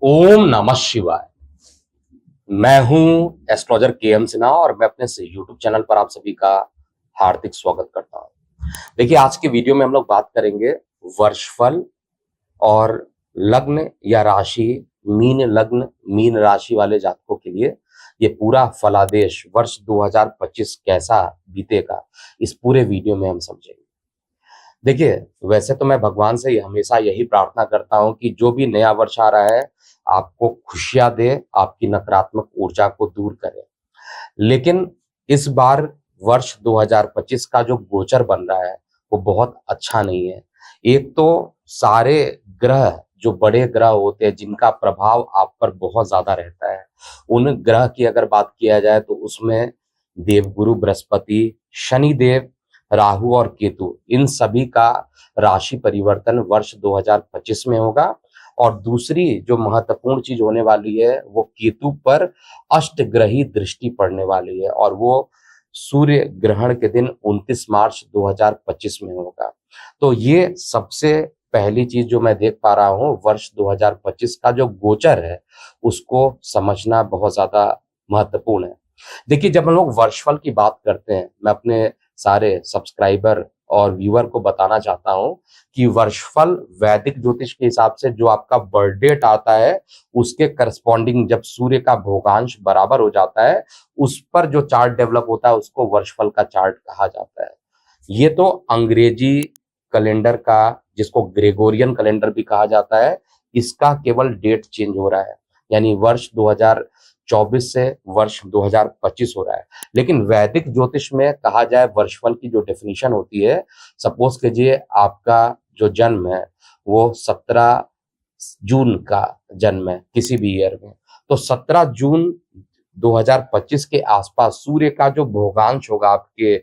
ओम नमः शिवाय। मैं हूं एस्ट्रोलॉजर के एम सिन्हा और मैं अपने यूट्यूब चैनल पर आप सभी का हार्दिक स्वागत करता हूं। देखिए, आज की वीडियो में हम लोग बात करेंगे वर्षफल और लग्न या राशि, मीन लग्न मीन राशि वाले जातकों के लिए ये पूरा फलादेश वर्ष 2025 कैसा बीतेगा, इस पूरे वीडियो में हम समझेंगे। देखिए, वैसे तो मैं भगवान से हमेशा यही प्रार्थना करता हूं कि जो भी नया वर्ष आ रहा है आपको खुशियां दे, आपकी नकारात्मक ऊर्जा को दूर करे। लेकिन इस बार वर्ष 2025 का जो गोचर बन रहा है वो बहुत अच्छा नहीं है। एक तो सारे ग्रह, जो बड़े ग्रह होते हैं जिनका प्रभाव आप पर बहुत ज्यादा रहता है, उन ग्रह की अगर बात किया जाए तो उसमें देवगुरु बृहस्पति, शनि देव, राहु और केतु, इन सभी का राशि परिवर्तन वर्ष 2025 में होगा। और दूसरी जो महत्वपूर्ण चीज होने वाली है वो केतु पर अष्टग्रही दृष्टि पड़ने वाली है और वो सूर्य ग्रहण के दिन 29 मार्च 2025 में होगा। तो ये सबसे पहली चीज जो मैं देख पा रहा हूं, वर्ष 2025 का जो गोचर है उसको समझना बहुत ज्यादा महत्वपूर्ण है। देखिए, जब हम लोग वर्षफल की बात करते हैं, मैं अपने सारे सब्सक्राइबर और व्यूअर को बताना चाहता हूं कि वर्षफल वैदिक ज्योतिष के हिसाब से जो आपका बर्थ डेट आता है उसके करस्पॉन्डिंग जब सूर्य का भोगांश बराबर हो जाता है, उस पर जो चार्ट डेवलप होता है उसको वर्षफल का चार्ट कहा जाता है। ये तो अंग्रेजी कैलेंडर का, जिसको ग्रेगोरियन कैलेंडर भी कहा जाता है, इसका केवल डेट चेंज हो रहा है, यानी वर्ष 2024 से वर्ष 2025 हो रहा है। लेकिन वैदिक ज्योतिष में कहा जाए वर्षफल की जो डेफिनेशन होती है, सपोज कीजिए आपका जो जन्म है वो 17 जून का जन्म है किसी भी ईयर में, तो 17 जून 2025 के आसपास सूर्य का जो भोगांश होगा आपके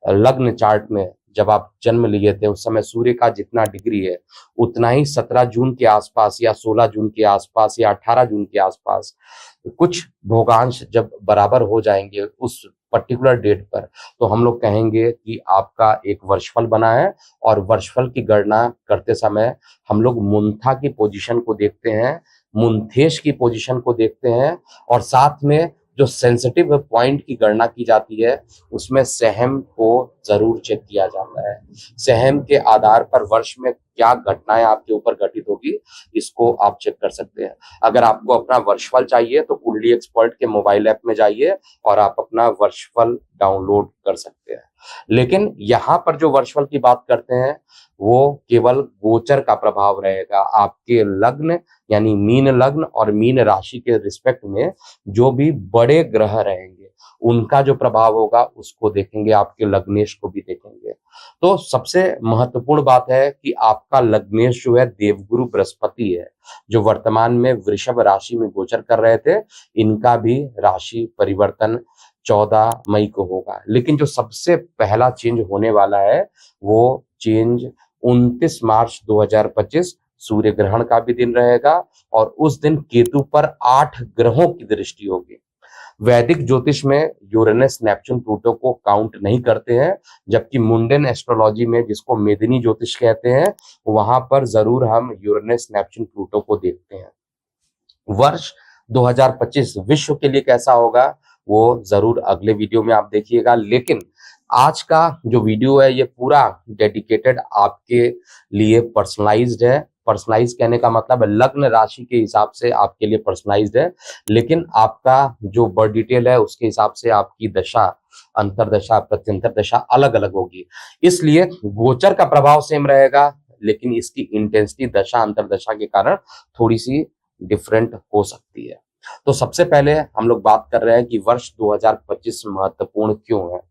लग्न चार्ट में, जब आप जन्म लिए थे उस समय सूर्य का जितना डिग्री है उतना ही 17 जून के आसपास या 16 जून के आसपास या 18 जून के आसपास कुछ भोगांश जब बराबर हो जाएंगे उस पर्टिकुलर डेट पर, तो हम लोग कहेंगे कि आपका एक वर्षफल बना है। और वर्षफल की गणना करते समय हम लोग मुंथा की पोजीशन को देखते हैं, मुंथेश की पोजीशन को देखते हैं, और साथ में जो सेंसिटिव पॉइंट की गणना की जाती है उसमें सहम को जरूर चेक किया जाता है। सहम के आधार पर वर्ष में क्या घटनाएं आपके ऊपर घटित होगी, इसको आप चेक कर सकते हैं। अगर आपको अपना वर्षफल चाहिए तो कुंडली एक्सपर्ट के मोबाइल ऐप में जाइए और आप अपना वर्षफल डाउनलोड कर सकते हैं। लेकिन यहाँ पर जो वर्षफल की बात करते हैं वो केवल गोचर का प्रभाव रहेगा। आपके लग्न यानी मीन लग्न और मीन राशि के रिस्पेक्ट में जो भी बड़े ग्रह रहेंगे उनका जो प्रभाव होगा उसको देखेंगे, आपके लग्नेश को भी देखेंगे। तो सबसे महत्वपूर्ण बात है कि आपका लग्नेश जो है देवगुरु बृहस्पति है, जो वर्तमान में वृषभ राशि में गोचर कर रहे थे, इनका भी राशि परिवर्तन 14 मई को होगा। लेकिन जो सबसे पहला चेंज होने वाला है वो चेंज 29 मार्च 2025 सूर्य ग्रहण का भी दिन रहेगा और उस दिन केतु पर 8 ग्रहों की दृष्टि होगी। वैदिक ज्योतिष में यूरेनस, नेपच्यून, प्लूटो को काउंट नहीं करते हैं, जबकि मुंडन एस्ट्रोलॉजी में, जिसको मेदिनी ज्योतिष कहते हैं, वहां पर जरूर हम यूरेनस, नेपच्यून, प्लूटो को देखते हैं। वर्ष 2025 विश्व के लिए कैसा होगा वो जरूर अगले वीडियो में आप देखिएगा। लेकिन आज का जो वीडियो है ये पूरा डेडिकेटेड आपके लिए पर्सनलाइज्ड है। पर्सनलाइज कहने का मतलब है लग्न राशि के हिसाब से आपके लिए पर्सनलाइज्ड है, लेकिन आपका जो बर्थ डिटेल है उसके हिसाब से आपकी दशा, अंतरदशा, प्रत्यंतर दशा अलग अलग होगी। इसलिए गोचर का प्रभाव सेम रहेगा, लेकिन इसकी इंटेंसिटी दशा अंतरदशा के कारण थोड़ी सी डिफरेंट हो सकती है। तो सबसे पहले हम लोग बात कर रहे हैं कि वर्ष 2025 महत्वपूर्ण क्यों है।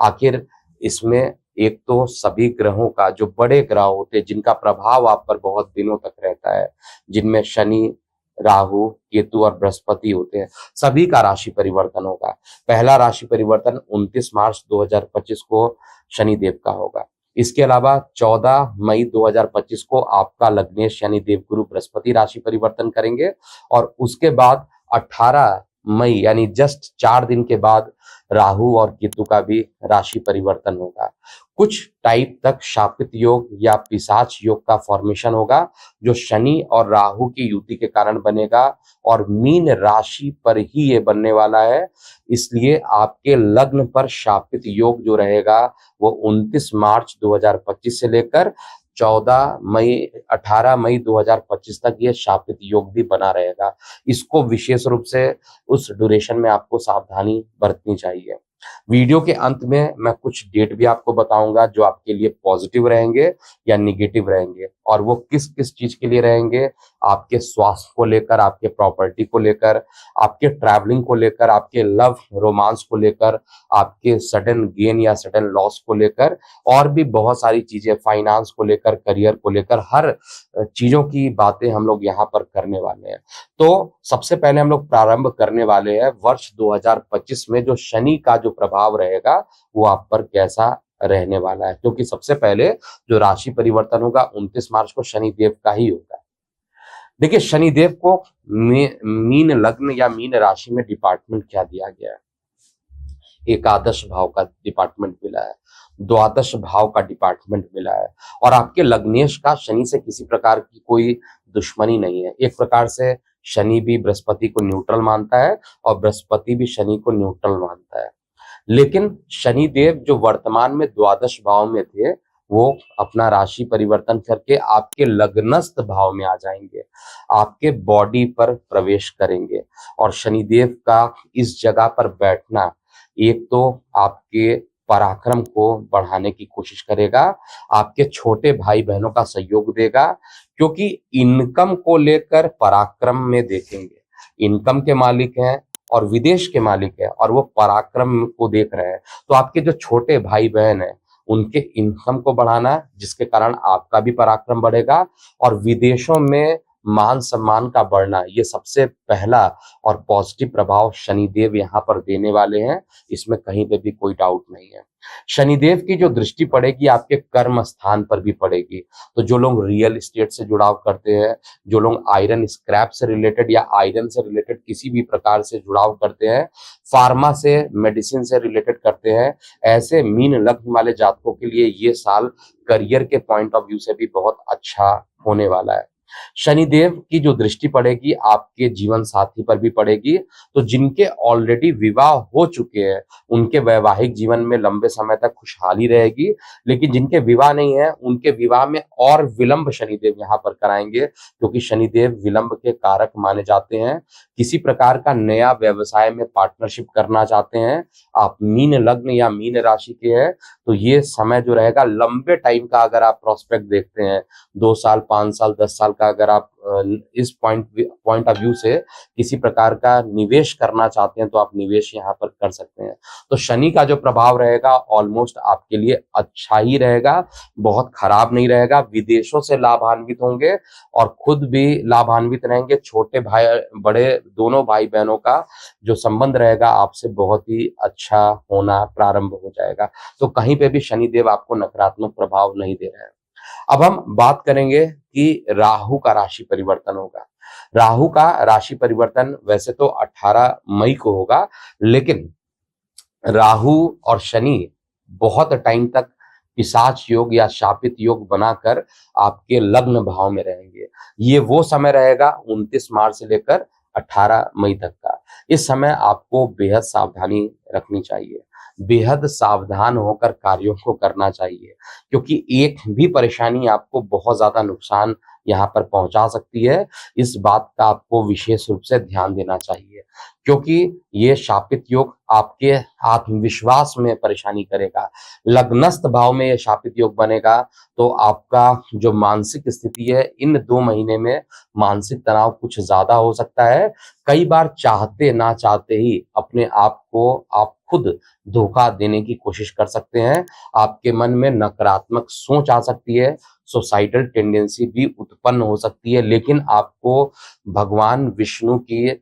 आखिर इसमें एक तो सभी ग्रहों का, जो बड़े ग्रह होते हैं जिनका प्रभाव आप पर बहुत दिनों तक रहता है, जिनमें शनि, राहु, केतु और बृहस्पति होते हैं, सभी का राशि परिवर्तन होगा। पहला राशि परिवर्तन 29 मार्च 2025 को शनि देव का होगा। इसके अलावा 14 मई 2025 को आपका लग्नेश यानी देवगुरु बृहस्पति राशि परिवर्तन करेंगे और उसके बाद 18 मई यानी जस्ट 4 दिन के बाद राहु और केतु का भी राशि परिवर्तन होगा। कुछ टाइप तक शापित योग या पिशाच योग का फॉर्मेशन होगा, जो शनि और राहु की युति के कारण बनेगा और मीन राशि पर ही ये बनने वाला है। इसलिए आपके लग्न पर शापित योग जो रहेगा वो 29 मार्च 2025 से लेकर 18 मई 2025 तक ये शापित योग भी बना रहेगा। इसको विशेष रूप से उस ड्यूरेशन में आपको सावधानी बरतनी चाहिए। वीडियो के अंत में मैं कुछ डेट भी आपको बताऊंगा जो आपके लिए पॉजिटिव रहेंगे या निगेटिव रहेंगे, और वो किस किस चीज के लिए रहेंगे। आपके स्वास्थ्य को लेकर, आपके प्रॉपर्टी को लेकर, आपके ट्रैवलिंग को लेकर, आपके लव रोमांस को लेकर, आपके सडन गेन या सडन लॉस को लेकर, और भी बहुत सारी चीजें, फाइनेंस को लेकर, करियर को लेकर, हर चीजों की बातें हम लोग यहाँ पर करने वाले हैं। तो सबसे पहले हम लोग प्रारंभ करने वाले हैं वर्ष 2025 में जो शनि का जो प्रभाव रहेगा वो आप पर कैसा रहने वाला है, क्योंकि सबसे पहले जो राशि परिवर्तन होगा 29 मार्च को शनिदेव का ही होगा। देखिए, शनिदेव को मीन लग्न या मीन राशि में डिपार्टमेंट क्या दिया गया है? एकादश भाव का डिपार्टमेंट मिला है, द्वादश भाव का डिपार्टमेंट मिला है, और आपके लग्नेश का शनि से किसी प्रकार की कोई दुश्मनी नहीं है। एक प्रकार से शनि भी बृहस्पति को न्यूट्रल मानता है और बृहस्पति भी शनि को न्यूट्रल मानता है। लेकिन शनिदेव जो वर्तमान में द्वादश भाव में थे, वो अपना राशि परिवर्तन करके आपके लग्नस्थ भाव में आ जाएंगे, आपके बॉडी पर प्रवेश करेंगे। और शनिदेव का इस जगह पर बैठना एक तो आपके पराक्रम को बढ़ाने की कोशिश करेगा, आपके छोटे भाई बहनों का सहयोग देगा, क्योंकि इनकम को लेकर पराक्रम में देखेंगे। इनकम के मालिक हैं और विदेश के मालिक है, और वो पराक्रम को देख रहे हैं। तो आपके जो छोटे भाई बहन हैं उनके इनकम को बढ़ाना, जिसके कारण आपका भी पराक्रम बढ़ेगा, और विदेशों में मान सम्मान का बढ़ना, ये सबसे पहला और पॉजिटिव प्रभाव शनिदेव यहाँ पर देने वाले हैं। इसमें कहीं पे भी कोई डाउट नहीं है। शनिदेव की जो दृष्टि पड़ेगी आपके कर्म स्थान पर भी पड़ेगी। तो जो लोग रियल एस्टेट से जुड़ाव करते हैं, जो लोग आयरन स्क्रैप से रिलेटेड या आयरन से रिलेटेड किसी भी प्रकार से जुड़ाव करते हैं, फार्मा से, मेडिसिन से रिलेटेड करते हैं, ऐसे मीन लग्न वाले जातकों के लिए ये साल करियर के पॉइंट ऑफ व्यू से भी बहुत अच्छा होने वाला है। शनिदेव की जो दृष्टि पड़ेगी आपके जीवन साथी पर भी पड़ेगी। तो जिनके ऑलरेडी विवाह हो चुके हैं उनके वैवाहिक जीवन में लंबे समय तक खुशहाली रहेगी, लेकिन जिनके विवाह नहीं है उनके विवाह में और विलंब शनिदेव यहाँ पर कराएंगे, क्योंकि शनिदेव विलंब के कारक माने जाते हैं। किसी प्रकार का नया व्यवसाय में पार्टनरशिप करना चाहते हैं, आप मीन लग्न या मीन राशि के हैं, तो ये समय जो रहेगा लंबे टाइम का, अगर आप प्रोस्पेक्ट देखते हैं 2 साल, 5 साल, 10 साल का, अगर आप इस पॉइंट ऑफ व्यू से किसी प्रकार का निवेश करना चाहते हैं तो आप निवेश यहाँ पर कर सकते हैं। तो शनि का जो प्रभाव रहेगा ऑलमोस्ट आपके लिए अच्छा ही रहेगा, बहुत खराब नहीं रहेगा। विदेशों से लाभान्वित होंगे और खुद भी लाभान्वित रहेंगे। छोटे भाई बड़े दोनों भाई बहनों का जो संबंध रहेगा आपसे बहुत ही अच्छा होना प्रारंभ हो जाएगा। तो कहीं पे भी शनिदेव आपको नकारात्मक प्रभाव नहीं दे रहे हैं। अब हम बात करेंगे कि राहु का राशि परिवर्तन होगा। राहु का राशि परिवर्तन वैसे तो 18 मई को होगा, लेकिन राहु और शनि बहुत टाइम तक पिशाच योग या शापित योग बनाकर आपके लग्न भाव में रहेंगे। ये वो समय रहेगा 29 मार्च से लेकर 18 मई तक का। इस समय आपको बेहद सावधानी रखनी चाहिए, बेहद सावधान होकर कार्यों को करना चाहिए, क्योंकि एक भी परेशानी आपको बहुत ज्यादा नुकसान यहाँ पर पहुंचा सकती है। इस बात का आपको विशेष रूप से ध्यान देना चाहिए, क्योंकि ये शापित योग आपके आत्मविश्वास में परेशानी करेगा। लग्नस्थ भाव में ये शापित योग बनेगा तो आपका जो मानसिक स्थिति है इन 2 महीने में मानसिक तनाव कुछ ज्यादा हो सकता है। कई बार चाहते ना चाहते ही अपने आप को आप खुद धोखा देने की कोशिश कर सकते हैं। आपके मन में नकारात्मक सोच आ सकती है, सुसाइडल टेंडेंसी भी उत्पन्न हो सकती है, लेकिन आपको भगवान विष्णु की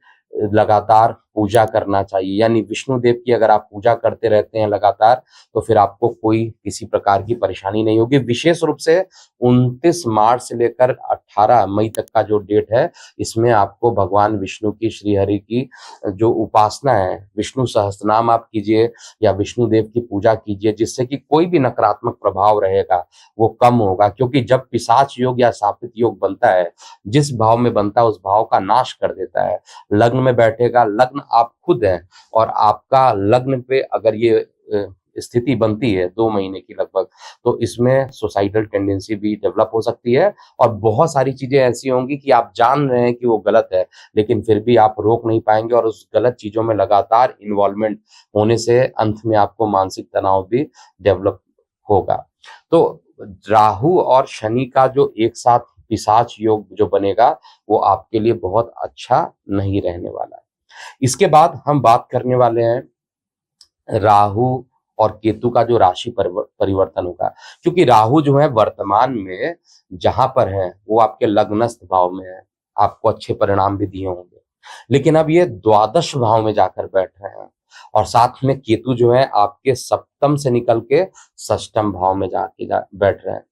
लगातार पूजा करना चाहिए, यानी विष्णु देव की अगर आप पूजा करते रहते हैं लगातार, तो फिर आपको कोई किसी प्रकार की परेशानी नहीं होगी। विशेष रूप से 29 मार्च से लेकर 18 मई तक का जो डेट है, इसमें आपको भगवान विष्णु की, श्री हरि की जो उपासना है, विष्णु सहस्त्रनाम आप कीजिए या विष्णु देव की पूजा कीजिए, जिससे कि कोई भी नकारात्मक प्रभाव रहेगा वो कम होगा। क्योंकि जब पिशाच योग या शापित योग बनता है, जिस भाव में बनता है उस भाव का नाश कर देता है। लग्न में बैठेगा, लग्न आप खुद हैं, और आपका लग्न पे अगर ये स्थिति बनती है 2 महीने की लगभग, तो इसमें सुसाइडल टेंडेंसी भी डेवलप हो सकती है, और बहुत सारी चीजें ऐसी होंगी कि आप जान रहे हैं कि वो गलत है, लेकिन फिर भी आप रोक नहीं पाएंगे, और उस गलत चीजों में लगातार इन्वॉल्वमेंट होने से अंत में आपको मानसिक तनाव भी डेवलप होगा। तो राहु और शनि का जो एक साथ पिशाच योग जो बनेगा, वो आपके लिए बहुत अच्छा नहीं रहने वाला है। इसके बाद हम बात करने वाले हैं राहु और केतु का जो राशि परिवर्तन होगा। क्योंकि राहु जो है वर्तमान में जहां पर है वो आपके लग्नस्थ भाव में है, आपको अच्छे परिणाम भी दिए होंगे, लेकिन अब ये द्वादश भाव में जाकर बैठ रहे हैं, और साथ में केतु जो है आपके सप्तम से निकल के षष्टम भाव में बैठ रहे हैं।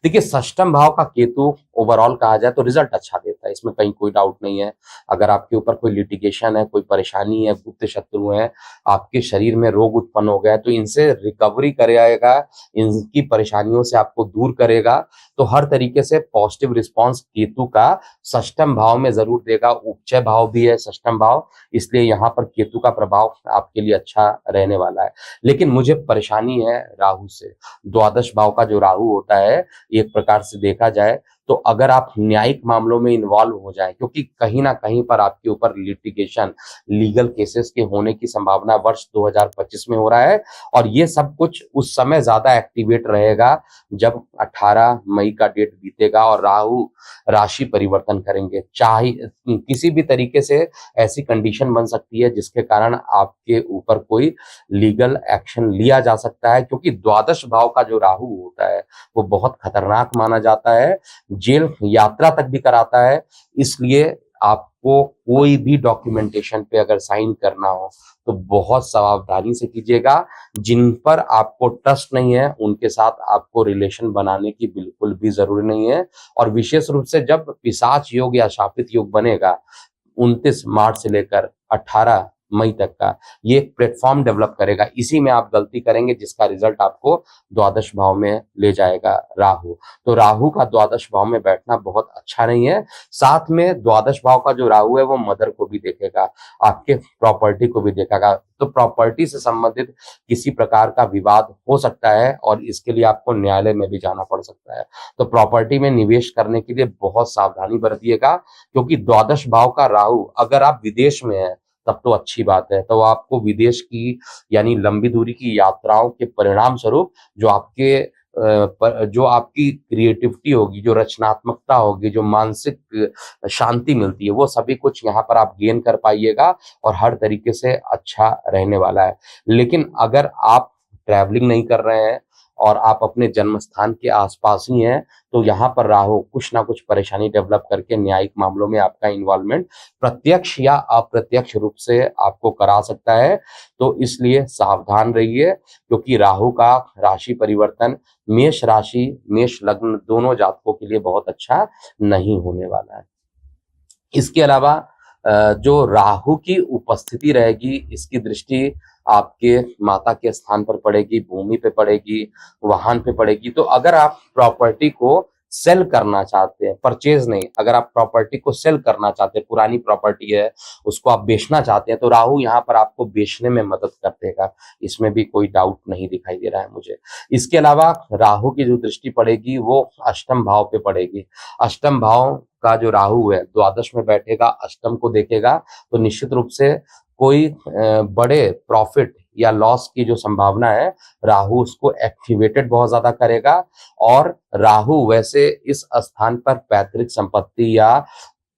देखिए, षष्टम भाव का केतु ओवरऑल कहा जाए तो रिजल्ट अच्छा देता है, इसमें कहीं कोई डाउट नहीं है। अगर आपके ऊपर कोई लिटिगेशन है, कोई परेशानी है, गुप्त शत्रु है, आपके शरीर में रोग उत्पन्न हो गया है, तो इनसे रिकवरी कराएगा, इनकी परेशानियों से आपको दूर करेगा। तो हर तरीके से पॉजिटिव रिस्पॉन्स केतु का षष्टम भाव में जरूर देगा। उपचय भाव भी है षष्टम भाव, इसलिए यहाँ पर केतु का प्रभाव आपके लिए अच्छा रहने वाला है। लेकिन मुझे परेशानी है राहु से। द्वादश भाव का जो राहु होता है, एक प्रकार से देखा जाए तो अगर आप न्यायिक मामलों में इन्वॉल्व हो जाए, क्योंकि कहीं ना कहीं पर आपके ऊपर लिटिगेशन, लीगल केसेस के होने की संभावना वर्ष 2025 में हो रहा है, और ये सब कुछ उस समय ज्यादा एक्टिवेट रहेगा जब 18 मई का डेट बीतेगा और राहु राशि परिवर्तन करेंगे। चाहे किसी भी तरीके से ऐसी कंडीशन बन सकती है जिसके कारण आपके ऊपर कोई लीगल एक्शन लिया जा सकता है, क्योंकि द्वादश भाव का जो राहु होता है वो बहुत खतरनाक माना जाता है, जेल यात्रा तक भी कराता है। इसलिए आपको कोई भी डॉक्यूमेंटेशन पे अगर साइन करना हो तो बहुत सावधानी से कीजिएगा। जिन पर आपको ट्रस्ट नहीं है उनके साथ आपको रिलेशन बनाने की बिल्कुल भी जरूरी नहीं है। और विशेष रूप से जब पिशाच योग या शापित योग बनेगा 29 मार्च से लेकर 18 मई तक का, ये एक प्लेटफॉर्म डेवलप करेगा। इसी में आप गलती करेंगे जिसका रिजल्ट आपको द्वादश भाव में ले जाएगा राहु। तो राहु का द्वादश भाव में बैठना बहुत अच्छा नहीं है। साथ में द्वादश भाव का जो राहु है वो मदर को भी देखेगा, आपके प्रॉपर्टी को भी देखेगा। तो प्रॉपर्टी से संबंधित किसी प्रकार का विवाद हो सकता है, और इसके लिए आपको न्यायालय में भी जाना पड़ सकता है। तो प्रॉपर्टी में निवेश करने के लिए बहुत सावधानी बरतिएगा, क्योंकि द्वादश भाव का राहु, अगर आप विदेश में हैं तब तो अच्छी बात है, तो आपको विदेश की यानी लंबी दूरी की यात्राओं के परिणाम स्वरूप जो आपकी क्रिएटिविटी होगी, जो रचनात्मकता होगी, जो मानसिक शांति मिलती है, वो सभी कुछ यहाँ पर आप गेन कर पाइएगा, और हर तरीके से अच्छा रहने वाला है। लेकिन अगर आप ट्रैवलिंग नहीं कर रहे हैं और आप अपने जन्म स्थान के आसपास ही हैं, तो यहाँ पर राहु कुछ ना कुछ परेशानी डेवलप करके न्यायिक मामलों में आपका इन्वॉल्वमेंट प्रत्यक्ष या अप्रत्यक्ष रूप से आपको करा सकता है। तो इसलिए सावधान रहिए, क्योंकि राहु का राशि परिवर्तन मेष राशि, मेष लग्न दोनों जातकों के लिए बहुत अच्छा नहीं होने वाला है। इसके अलावा जो राहु की उपस्थिति रहेगी, इसकी दृष्टि आपके माता के स्थान पर पड़ेगी, भूमि पे पड़ेगी, वाहन पे पड़ेगी। तो अगर आप प्रॉपर्टी को सेल करना चाहते हैं, परचेज नहीं, अगर आप प्रॉपर्टी को सेल करना चाहते हैं, पुरानी प्रॉपर्टी है उसको आप बेचना चाहते हैं, तो राहु यहाँ पर आपको बेचने में मदद कर देगा, इसमें भी कोई डाउट नहीं दिखाई दे रहा है मुझे। इसके अलावा राहु की जो दृष्टि पड़ेगी वो अष्टम भाव पे पड़ेगी। अष्टम भाव का जो राहु है द्वादश में बैठेगा, अष्टम को देखेगा, तो निश्चित रूप से कोई बड़े प्रॉफिट या लॉस की जो संभावना है, राहु उसको एक्टिवेटेड बहुत ज्यादा करेगा। और राहु वैसे इस स्थान पर पैतृक संपत्ति या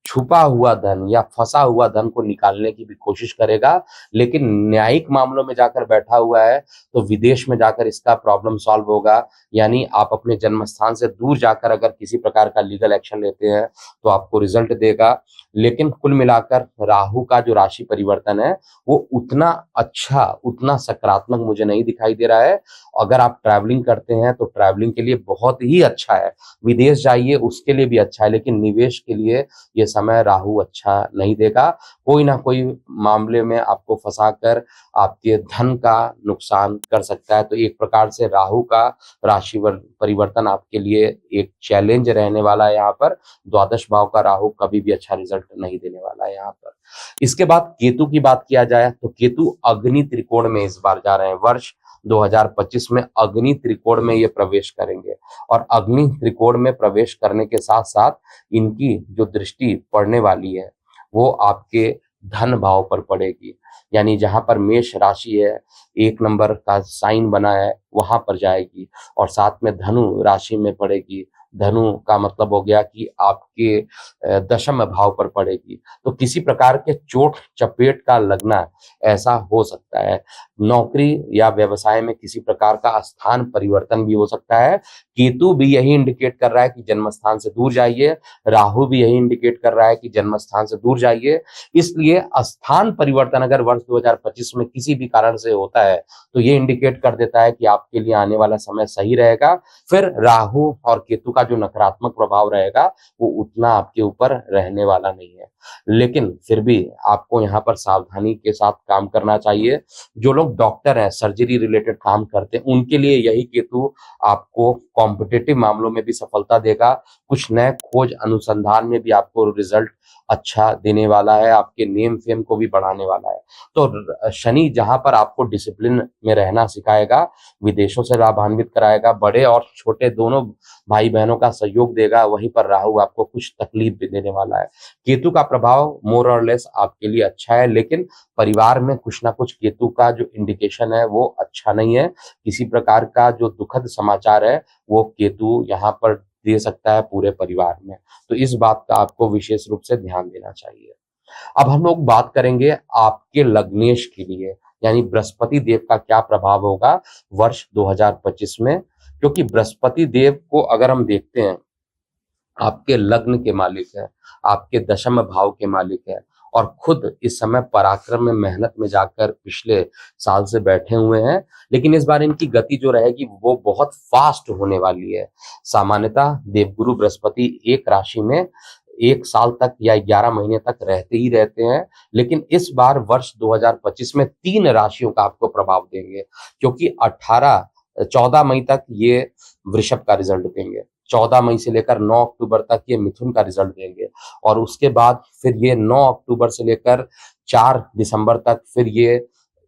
छुपा हुआ धन या फंसा हुआ धन को निकालने की भी कोशिश करेगा, लेकिन न्यायिक मामलों में जाकर बैठा हुआ है तो विदेश में जाकर इसका प्रॉब्लम सॉल्व होगा। यानी आप अपने जन्म स्थान से दूर जाकर अगर किसी प्रकार का लीगल एक्शन लेते हैं तो आपको रिजल्ट देगा। लेकिन कुल मिलाकर राहु का जो राशि परिवर्तन है वो उतना अच्छा, उतना सकारात्मक मुझे नहीं दिखाई दे रहा है। अगर आप ट्रैवलिंग करते हैं तो ट्रैवलिंग के लिए बहुत ही अच्छा है, विदेश जाइए उसके लिए भी अच्छा है, लेकिन निवेश के लिए ये समय राहु अच्छा नहीं देगा। कोई ना कोई मामले में आपको फंसाकर आपके धन का नुकसान कर सकता है। तो एक प्रकार से राहु का राशि परिवर्तन आपके लिए एक चैलेंज रहने वाला है। यहाँ पर द्वादश भाव का राहु कभी भी अच्छा रिजल्ट नहीं देने वाला है यहाँ पर। इसके बाद केतु की बात किया जाए तो केतु अग्नि त्रिकोण में इस बार जा रहे हैं। वर्ष 2025 में अग्नि त्रिकोण में ये प्रवेश करेंगे और अग्नि त्रिकोण में प्रवेश करने के साथ साथ इनकी जो दृष्टि पड़ने वाली है वो आपके धन भाव पर पड़ेगी। यानी जहां पर मेष राशि है, 1 नंबर का साइन बना है, वहां पर जाएगी और साथ में धनु राशि में पड़ेगी। धनु का मतलब हो गया कि आपके दशम भाव पर पड़ेगी। तो किसी प्रकार के चोट चपेट का लगना ऐसा हो सकता है। नौकरी या व्यवसाय में किसी प्रकार का स्थान परिवर्तन भी हो सकता है। केतु भी यही इंडिकेट कर रहा है कि जन्म स्थान से दूर जाइए, राहु भी यही इंडिकेट कर रहा है कि जन्म स्थान से दूर जाइए। इसलिए स्थान परिवर्तन अगर वर्ष 2025 में किसी भी कारण से होता है तो ये इंडिकेट कर देता है कि आपके लिए आने वाला समय सही रहेगा। फिर राहु और केतु का जो नकारात्मक प्रभाव रहेगा वो उतना आपके ऊपर रहने वाला नहीं है। लेकिन फिर भी आपको यहाँ पर सावधानी के साथ काम करना चाहिए। जो लोग डॉक्टर हैं, सर्जरी रिलेटेड काम करते हैं, उनके लिए यही केतु आपको कॉम्पिटिटिव मामलों में भी सफलता देगा। कुछ नए खोज अनुसंधान में भी आपको रिजल्ट अच्छा देने वाला है, आपके नेम फेम को भी बढ़ाने वाला है। तो शनि जहां पर आपको डिसिप्लिन में रहना सिखाएगा, विदेशों से लाभान्वित कराएगा, बड़े और छोटे दोनों भाई बहनों का सहयोग देगा, वहीं पर राहु आपको कुछ तकलीफ भी देने वाला है। केतु का प्रभाव मोर और लेस आपके लिए अच्छा है, लेकिन परिवार में कुछ ना कुछ केतु का जो इंडिकेशन है वो अच्छा नहीं है। किसी प्रकार का जो दुखद समाचार है वो केतु यहाँ पर दे सकता है पूरे परिवार में। तो इस बात का आपको विशेष रूप से ध्यान देना चाहिए। अब हम लोग बात करेंगे आपके लग्नेश के लिए, यानी बृहस्पति देव का क्या प्रभाव होगा वर्ष 2025 में। क्योंकि बृहस्पति देव को अगर हम देखते हैं, आपके लग्न के मालिक है, आपके दशम भाव के मालिक है और खुद इस समय पराक्रम में, मेहनत में जाकर पिछले साल से बैठे हुए हैं। लेकिन इस बार इनकी गति जो रहेगी वो बहुत फास्ट होने वाली है। सामान्यतः देवगुरु बृहस्पति एक राशि में 1 साल तक या 11 महीने तक रहते ही रहते हैं, लेकिन इस बार वर्ष 2025 में 3 राशियों का आपको प्रभाव देंगे। क्योंकि 14 मई तक ये वृषभ का रिजल्ट देंगे, 14 मई से लेकर 9 अक्टूबर तक ये मिथुन का रिजल्ट देंगे और उसके बाद फिर ये 9 अक्टूबर से लेकर 4 दिसंबर तक फिर ये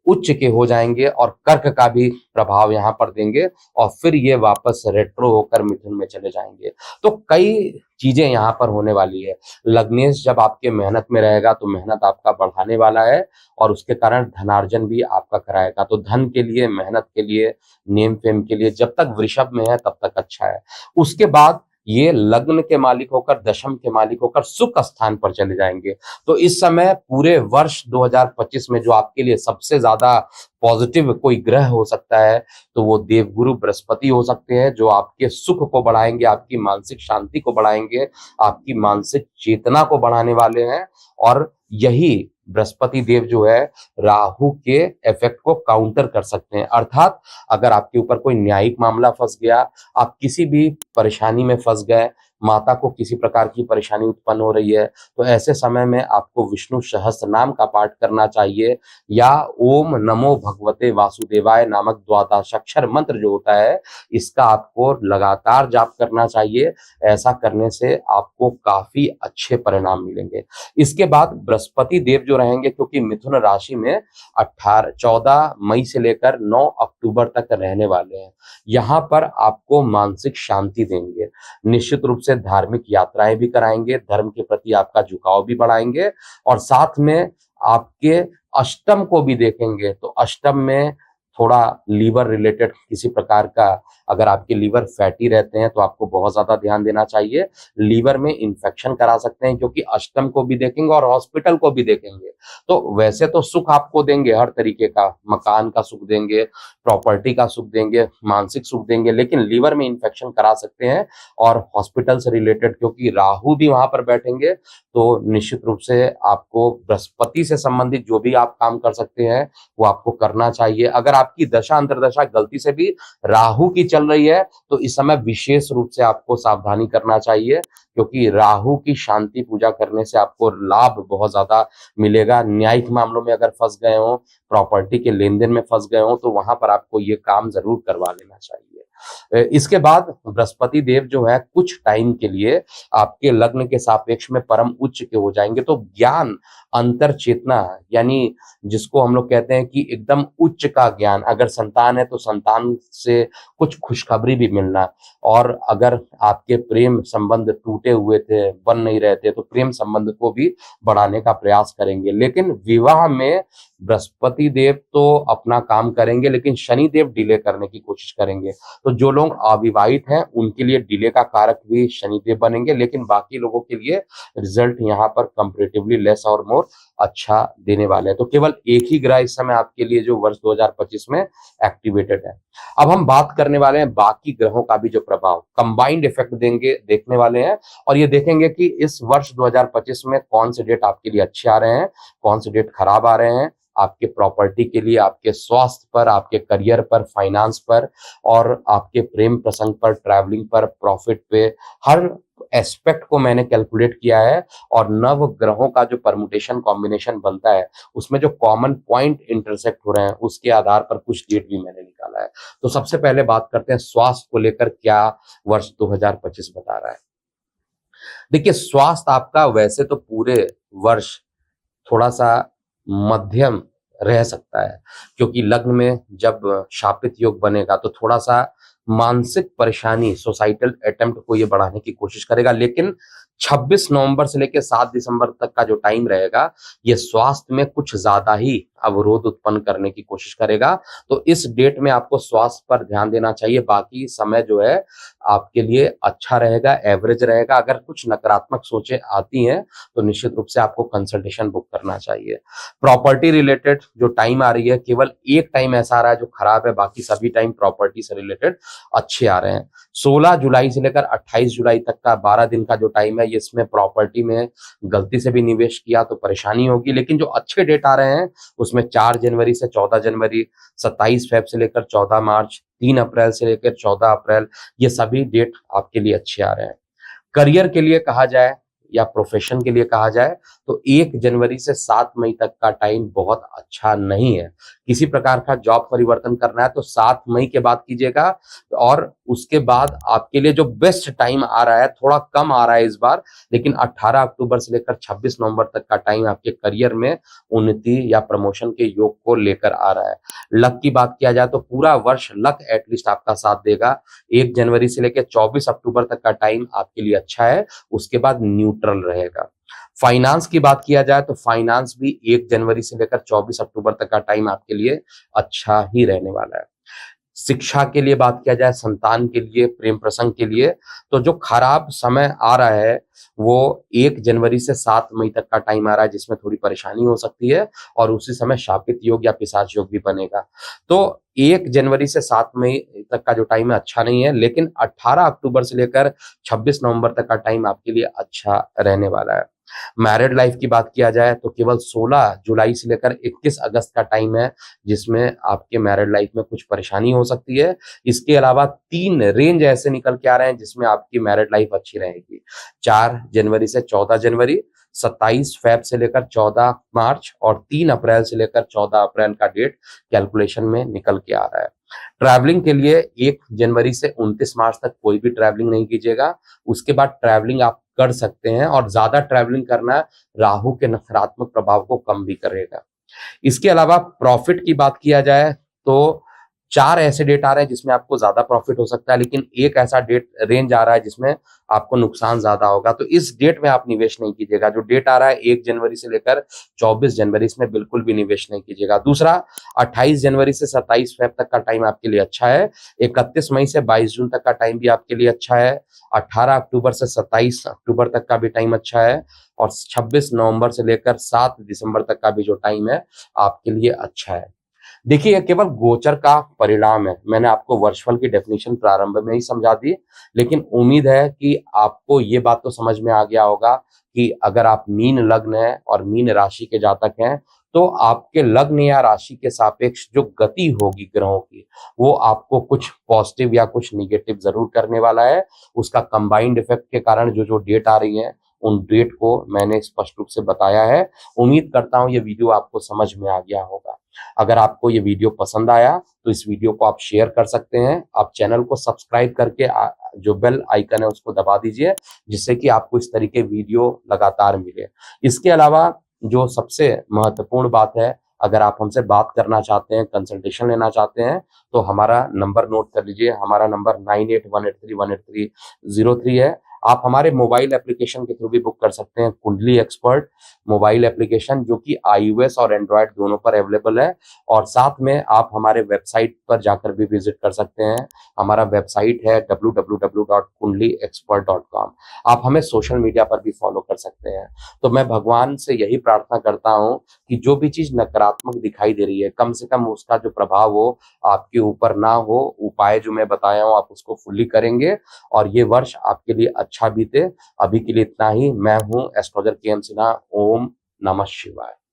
उच्च के हो जाएंगे और कर्क का भी प्रभाव यहाँ पर देंगे और फिर ये वापस रेट्रो होकर मिथुन में चले जाएंगे। तो कई चीजें यहाँ पर होने वाली है। लग्नेश जब आपके मेहनत में रहेगा तो मेहनत आपका बढ़ाने वाला है और उसके कारण धनार्जन भी आपका कराएगा। तो धन के लिए, मेहनत के लिए, नेम फेम के लिए जब तक वृषभ में है तब तक अच्छा है। उसके बाद ये लग्न के मालिक होकर, दशम के मालिक होकर सुख स्थान पर चले जाएंगे। तो इस समय पूरे वर्ष 2025 में जो आपके लिए सबसे ज्यादा पॉजिटिव कोई ग्रह हो सकता है तो वो देवगुरु बृहस्पति हो सकते हैं, जो आपके सुख को बढ़ाएंगे, आपकी मानसिक शांति को बढ़ाएंगे, आपकी मानसिक चेतना को बढ़ाने वाले हैं। और यही बृहस्पति देव जो है राहु के इफेक्ट को काउंटर कर सकते हैं। अर्थात अगर आपके ऊपर कोई न्यायिक मामला फंस गया, आप किसी भी परेशानी में फंस गए, माता को किसी प्रकार की परेशानी उत्पन्न हो रही है, तो ऐसे समय में आपको विष्णु सहस्त्र नाम का पाठ करना चाहिए या ओम नमो भगवते वासुदेवाय नामक द्वादशाक्षर मंत्र जो होता है इसका आपको लगातार जाप करना चाहिए। ऐसा करने से आपको काफी अच्छे परिणाम मिलेंगे। इसके बाद बृहस्पति देव जो रहेंगे, क्योंकि मिथुन राशि में 14 मई से लेकर 9 अक्टूबर तक रहने वाले हैं, यहाँ पर आपको मानसिक शांति देंगे। निश्चित रूप से धार्मिक यात्राएं भी कराएंगे, धर्म के प्रति आपका झुकाव भी बढ़ाएंगे और साथ में आपके अष्टम को भी देखेंगे। तो अष्टम में थोड़ा लीवर रिलेटेड किसी प्रकार का अगर आपके लीवर फैटी रहते हैं तो आपको बहुत ज्यादा ध्यान देना चाहिए। लीवर में इंफेक्शन करा सकते हैं, क्योंकि अष्टम को भी देखेंगे और हॉस्पिटल को भी देखेंगे। तो वैसे तो सुख आपको देंगे हर तरीके का, मकान का सुख देंगे, प्रॉपर्टी का सुख देंगे, मानसिक सुख देंगे, लेकिन लीवर में इंफेक्शन करा सकते हैं। और हॉस्पिटल से रिलेटेड क्योंकि राहु भी वहां पर बैठेंगे, तो निश्चित रूप से आपको बृहस्पति से संबंधित जो भी आप काम कर सकते हैं वो आपको करना चाहिए। अगर आपकी दशा अंतर्दशा गलती से भी राहु की चल रही है तो इस समय विशेष रूप से आपको सावधानी करना चाहिए, क्योंकि राहु की शांति पूजा करने से आपको लाभ बहुत ज्यादा मिलेगा। न्यायिक मामलों में अगर फंस गए हो, प्रॉपर्टी के लेन देन में फंस गए हो, तो वहां पर आपको ये काम जरूर करवा लेना चाहिए। इसके बाद बृहस्पति देव जो है कुछ टाइम के लिए आपके लग्न के सापेक्ष में परम उच्च के हो जाएंगे। तो ज्ञान, अंतर चेतना, यानी जिसको हम लोग कहते हैं कि एकदम उच्च का ज्ञान, अगर संतान है तो संतान से कुछ खुशखबरी भी मिलना, और अगर आपके प्रेम संबंध टूटे हुए थे, बन नहीं रहे थे, तो प्रेम संबंध को भी बढ़ाने का प्रयास करेंगे। लेकिन विवाह में बृहस्पति देव तो अपना काम करेंगे, लेकिन शनि देव डिले करने की कोशिश करेंगे। तो जो लोग अविवाहित हैं उनके लिए डिले का कारक भी शनि देव बनेंगे, लेकिन बाकी लोगों के लिए रिजल्ट यहाँ पर कंपैरेटिवली लेस और मोर अच्छा देने वाले हैं। तो केवल एक ही ग्रह इस समय आपके लिए जो वर्ष 2025 में एक्टिवेटेड है। अब हम बात करने वाले हैं बाकी ग्रहों का भी जो प्रभाव कंबाइंड इफेक्ट देंगे, देखने वाले हैं, और ये देखेंगे कि इस वर्ष 2025 में कौन से डेट आपके लिए अच्छे आ रहे हैं, कौन से डेट खराब आ रहे हैं, आपके प्रॉपर्टी के लिए, आपके स्वास्थ्य पर, आपके करियर पर, फाइनेंस पर, और आपके प्रेम प्रसंग पर, ट्रैवलिंग पर, प्रॉफिट पे, हर एस्पेक्ट को मैंने कैलकुलेट किया है। और नव ग्रहों का जो परमुटेशन कॉम्बिनेशन बनता है उसमें जो कॉमन पॉइंट इंटरसेक्ट हो रहे हैं उसके आधार पर कुछ डेट भी मैंने निकाला है। तो सबसे पहले बात करते हैं स्वास्थ्य को लेकर क्या वर्ष 2025 बता रहा है। देखिए, स्वास्थ्य आपका वैसे तो पूरे वर्ष थोड़ा सा मध्यम रह सकता है, क्योंकि लग्न में जब शापित योग बनेगा तो थोड़ा सा मानसिक परेशानी, सोसाइटल अटेम्प्ट को ये बढ़ाने की कोशिश करेगा। लेकिन 26 नवंबर से लेकर 7 दिसंबर तक का जो टाइम रहेगा, ये स्वास्थ्य में कुछ ज्यादा ही अवरोध उत्पन्न करने की कोशिश करेगा। तो इस डेट में आपको स्वास्थ्य पर ध्यान देना चाहिए। बाकी समय जो है आपके लिए अच्छा रहेगा, एवरेज रहेगा। अगर कुछ नकारात्मक सोचें आती हैं तो निश्चित रूप से आपको कंसल्टेशन बुक करना चाहिए। प्रॉपर्टी रिलेटेड जो टाइम आ रही है, केवल एक टाइम ऐसा आ रहा है जो खराब है, बाकी सभी टाइम प्रॉपर्टी से रिलेटेड अच्छे आ रहे हैं। 16 जुलाई से लेकर 28 जुलाई तक का 12 दिन का जो टाइम है, इसमें प्रॉपर्टी में गलती से भी निवेश किया तो परेशानी होगी। लेकिन जो अच्छे डेट आ रहे हैं उसमें 4 जनवरी से 14 जनवरी, 27 फेब से लेकर 14 मार्च, 3 अप्रैल से लेकर 14 अप्रैल, ये सभी डेट आपके लिए अच्छे आ रहे हैं। करियर के लिए कहा जाए या प्रोफेशन के लिए कहा जाए तो 1 जनवरी से 7 मई तक का टाइम बहुत अच्छा नहीं है। किसी प्रकार का जॉब परिवर्तन करना है तो 7 मई के बाद कीजिएगा, और उसके बाद आपके लिए जो बेस्ट टाइम आ रहा है, थोड़ा कम आ रहा है इस बार, लेकिन 18 अक्टूबर से लेकर 26 नवंबर तक का टाइम आपके करियर में उन्नति या प्रमोशन के योग को लेकर आ रहा है। लक की बात किया जाए तो पूरा वर्ष लक एटलीस्ट आपका साथ देगा। 1 जनवरी से लेकर 24 अक्टूबर तक का टाइम आपके लिए अच्छा है, उसके बाद न्यूट्रल रहेगा। फाइनेंस की बात किया जाए तो फाइनेंस भी 1 जनवरी से लेकर 24 अक्टूबर तक का टाइम आपके लिए अच्छा ही रहने वाला है। शिक्षा के लिए बात किया जाए, संतान के लिए, प्रेम प्रसंग के लिए, तो जो खराब समय आ रहा है वो 1 जनवरी से 7 मई तक का टाइम आ रहा है, जिसमें थोड़ी परेशानी हो सकती है, और उसी समय शापित योग या पिशाच योग भी बनेगा। तो 1 जनवरी से 7 मई तक का जो टाइम है अच्छा नहीं है, लेकिन 18 अक्टूबर से लेकर 26 नवंबर तक का टाइम आपके लिए अच्छा रहने वाला है। मैरिड लाइफ की बात किया जाए तो केवल 16 जुलाई से लेकर 21 अगस्त का टाइम है, जिसमें आपके मैरिड लाइफ में कुछ परेशानी हो सकती है। इसके अलावा 3 रेंज ऐसे निकल के आ रहे हैं जिसमें आपकी मैरिड लाइफ अच्छी रहेगी। 4 जनवरी से 14 जनवरी, 27 फेब से लेकर 14 मार्च, और 3 अप्रैल से लेकर 14 अप्रैल का डेट कैलकुलेशन में निकल के आ रहा है। ट्रैवलिंग के लिए 1 जनवरी से 29 मार्च तक कोई भी ट्रैवलिंग नहीं कीजिएगा। उसके बाद ट्रैवलिंग आप कर सकते हैं, और ज्यादा ट्रैवलिंग करना राहु के नकारात्मक प्रभाव को कम भी करेगा। इसके अलावा प्रॉफिट की बात किया जाए तो 4 ऐसे डेट आ रहे हैं जिसमें आपको ज्यादा प्रॉफिट हो सकता है, लेकिन एक ऐसा डेट रेंज आ रहा है जिसमें आपको नुकसान ज्यादा होगा। तो इस डेट में आप निवेश नहीं कीजिएगा। जो डेट आ रहा है 1 जनवरी से लेकर 24 जनवरी, इसमें बिल्कुल भी निवेश नहीं कीजिएगा। दूसरा, 28 जनवरी से 27 फेब तक का टाइम आपके लिए अच्छा है। 31 मई से 22 जून तक का टाइम भी आपके लिए अच्छा है। 18 अक्टूबर से 27 अक्टूबर तक का भी टाइम अच्छा है। और 26 नवंबर से लेकर 7 दिसंबर तक का भी जो टाइम है आपके लिए अच्छा है। देखिए, यह केवल गोचर का परिणाम है। मैंने आपको वर्षफल की डेफिनेशन प्रारंभ में ही समझा दी, लेकिन उम्मीद है कि आपको ये बात तो समझ में आ गया होगा कि अगर आप मीन लग्न है और मीन राशि के जातक हैं, तो आपके लग्न या राशि के सापेक्ष जो गति होगी ग्रहों की, वो आपको कुछ पॉजिटिव या कुछ निगेटिव जरूर करने वाला है। उसका कंबाइंड इफेक्ट के कारण जो जो डेट आ रही है, उन डेट को मैंने स्पष्ट रूप से बताया है। उम्मीद करता हूं ये वीडियो आपको समझ में आ गया होगा। अगर आपको ये वीडियो पसंद आया तो इस वीडियो को आप शेयर कर सकते हैं। आप चैनल को सब्सक्राइब करके जो बेल आइकन है उसको दबा दीजिए, जिससे कि आपको इस तरीके वीडियो लगातार मिले। इसके अलावा जो सबसे महत्वपूर्ण बात है, अगर आप हमसे बात करना चाहते हैं, कंसल्टेशन लेना चाहते हैं, तो हमारा नंबर नोट कर लीजिए। हमारा नंबर 9818318303 है। आप हमारे मोबाइल एप्लीकेशन के थ्रू भी बुक कर सकते हैं, कुंडली एक्सपर्ट मोबाइल एप्लीकेशन, जो कि iOS और एंड्रॉयड दोनों पर अवेलेबल है। और साथ में आप हमारे वेबसाइट पर जाकर भी विजिट कर सकते हैं। हमारा वेबसाइट है www.kundliexpert.com। आप हमें सोशल मीडिया पर भी फॉलो कर सकते हैं। तो मैं भगवान से यही प्रार्थना करता हूं कि जो भी चीज नकारात्मक दिखाई दे रही है, कम से कम उसका जो प्रभाव हो आपके ऊपर ना हो। उपाय जो मैं बताया हूं आप उसको फुल्ली करेंगे और ये वर्ष आपके लिए अच्छा बीते। अभी के लिए इतना ही। मैं हूं एस्ट्रोलॉजर के एम सिन्हा। ओम नमः शिवाय।